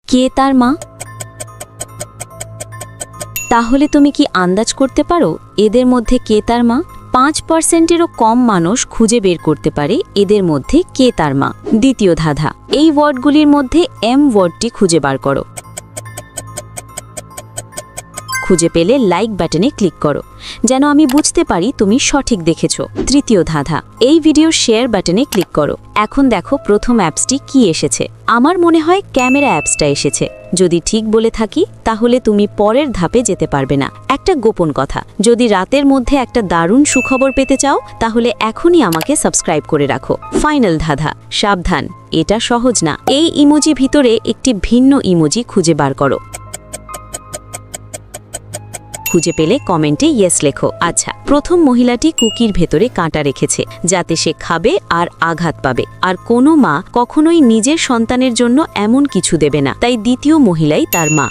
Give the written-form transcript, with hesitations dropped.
কে তার মা? তাহলে তুমি কি আন্দাজ করতে পারো এদের মধ্যে কে তার মা? 5%-এরও কম মানুষ খুঁজে বের করতে পারে এদের মধ্যে কে তার মা। দ্বিতীয় ধাঁধা, এই ওয়ার্ডগুলির মধ্যে এম ওয়ার্ডটি খুঁজে বার করো। খুঁজে পেলে লাইক বাটনে ক্লিক করো, যেন আমি বুঝতে পারি তুমি সঠিক দেখেছো। তৃতীয় ধাঁধা, এই ভিডিওর শেয়ার বাটনে ক্লিক করো। এখন দেখো প্রথম অ্যাপসটি কি এসেছে। আমার মনে হয় ক্যামেরা অ্যাপসটা এসেছে। যদি ঠিক বলে থাকি তাহলে তুমি পরের ধাপে যেতে পারবে না। একটা গোপন কথা, যদি রাতের মধ্যে একটা দারুণ সুখবর পেতে চাও তাহলে এখনই আমাকে সাবস্ক্রাইব করে রাখো। ফাইনাল ধাঁধা, সাবধান, এটা সহজ না। এই ইমোজি ভিতরে একটি ভিন্ন ইমোজি খুঁজে বার করো। খুঁজে পেলে কমেন্টে ইয়েস লেখো। আচ্ছা, প্রথম মহিলাটি কুকির ভেতরে কাঁটা রেখেছে যাতে সে খাবে আর আঘাত পাবে। আর কোনো মা কখনোই নিজের সন্তানের জন্য এমন কিছু দেবে না, তাই দ্বিতীয় মহিলাই তার মা।